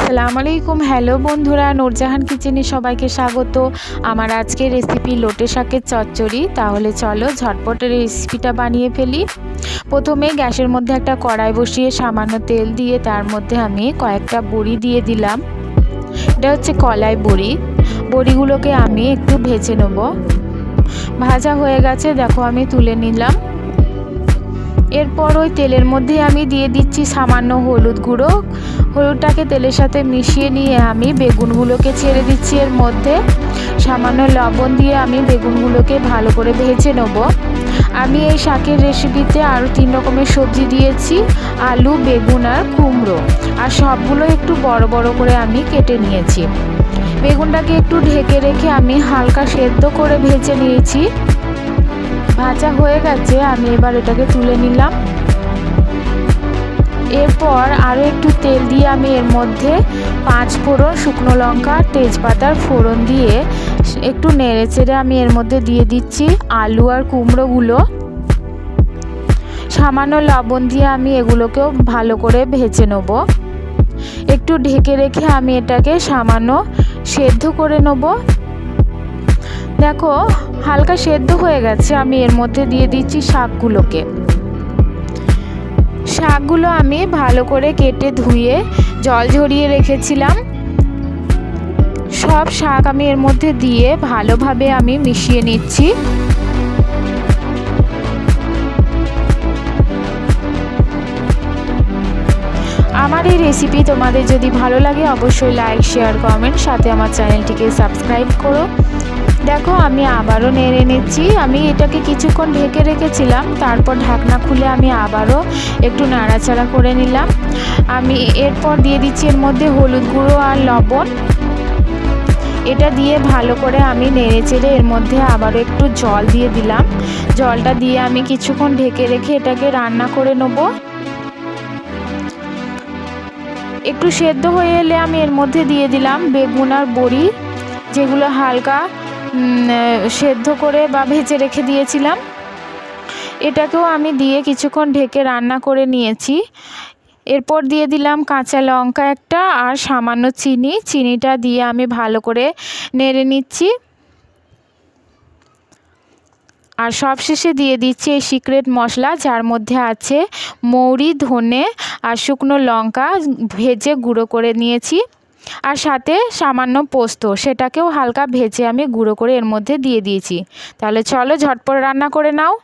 আসসালামু আলাইকুম। হ্যালো বন্ধুরা, নূরজাহান কিচেনে সবাইকে স্বাগত। আমার আজকের রেসিপি লোটে শাকের চচ্চড়ি। তাহলে চলো ঝটপট রেসিপিটা বানিয়ে ফেলি। প্রথমে গ্যাসের মধ্যে একটা কড়াই বসিয়ে সামান্য তেল দিয়ে তার মধ্যে আমি কয়েকটা বড়ি দিয়ে দিলাম। এটা হচ্ছে কলাই বড়ি। বড়িগুলোকে আমি একটু ভেজে নেব। ভাজা হয়ে গেছে, দেখো আমি তুলে নিলাম। এরপর ওই তেলের মধ্যে আমি দিয়ে দিচ্ছি সামান্য হলুদ গুঁড়ো। হলুদটাকে তেলের সাথে মিশিয়ে নিয়ে আমি বেগুনগুলোকে ছেড়ে দিচ্ছি এর মধ্যে। সামান্য লবণ দিয়ে আমি বেগুনগুলোকে ভালো করে ভেজে নেব। আমি এই শাকের রেসিপিতে আরও 3 রকমের সবজি দিয়েছি, আলু, বেগুন আর কুমড়ো। আর সবগুলো একটু বড় বড় করে আমি কেটে নিয়েছি। বেগুনটাকে একটু ঢেকে রেখে আমি হালকা সেদ্ধ করে ভেজে নিয়েছি। ভাজা হয়ে গেছে, আমি এবার এটাকে তুলে নিলাম। এরপর আরও একটু তেল দিয়ে আমি এর মধ্যে 5 ফোড়ন, শুকনো লঙ্কা, তেজপাতার ফোড়ন দিয়ে একটু নেড়ে চেড়ে আমি এর মধ্যে দিয়ে দিচ্ছি আলু আর কুমড়োগুলো। সামান্য লবণ দিয়ে আমি এগুলোকেও ভালো করে ভেজে নেব। একটু ঢেকে রেখে আমি এটাকে সামান্য সেদ্ধ করে নেব। দেখো হালকা সেদ্ধ হয়ে গেছে, আমি এর মধ্যে দিয়ে দিচ্ছি শাকগুলোকে। শাকগুলো আমি ভালো করে কেটে ধুয়ে জল ঝরিয়ে রেখেছিলাম। সব শাক আমি এর মধ্যে দিয়ে ভালোভাবে আমি মিশিয়ে নিচ্ছি। আমার এই রেসিপি তোমাদের যদি ভালো লাগে অবশ্যই লাইক, শেয়ার, কমেন্ট, সাথে আমার চ্যানেলটিকে সাবস্ক্রাইব করো। দেখো আমি আবারও নেড়ে নিচ্ছি। আমি এটাকে কিছুক্ষণ ঢেকে রেখেছিলাম, তারপর ঢাকনা খুলে আমি আবারও একটু নাড়াচাড়া করে নিলাম। আমি এরপর দিয়ে দিচ্ছি এর মধ্যে হলুদ গুঁড়ো আর লবণ। এটা দিয়ে ভালো করে আমি নেড়ে চেড়ে এর মধ্যে আবারও একটু জল দিয়ে দিলাম। জলটা দিয়ে আমি কিছুক্ষণ ঢেকে রেখে এটাকে রান্না করে নেব। একটু সেদ্ধ হয়ে এলে আমি এর মধ্যে দিয়ে দিলাম বেগুন আর বড়ি, যেগুলো হালকা সেদ্ধ করে বা ভেজে রেখে দিয়েছিলাম। এটাকেও আমি দিয়ে কিছুক্ষণ ঢেকে রান্না করে নিয়েছি। এরপর দিয়ে দিলাম কাঁচা লঙ্কা একটা আর সামান্য চিনি। চিনিটা দিয়ে আমি ভালো করে নেড়ে নিচ্ছি। আর সবশেষে দিয়ে দিচ্ছি এই সিক্রেট মশলা, যার মধ্যে আছে মৌরি, ধনে আর শুকনো লঙ্কা ভেজে গুঁড়ো করে নিয়েছি। আর সাথে সামান্য পোস্ত, সেটাকেও হালকা ভেজে আমি গুঁড়ো করে এর মধ্যে দিয়ে দিয়েছি। তাহলে চলো ঝটপট রান্না করে নাও।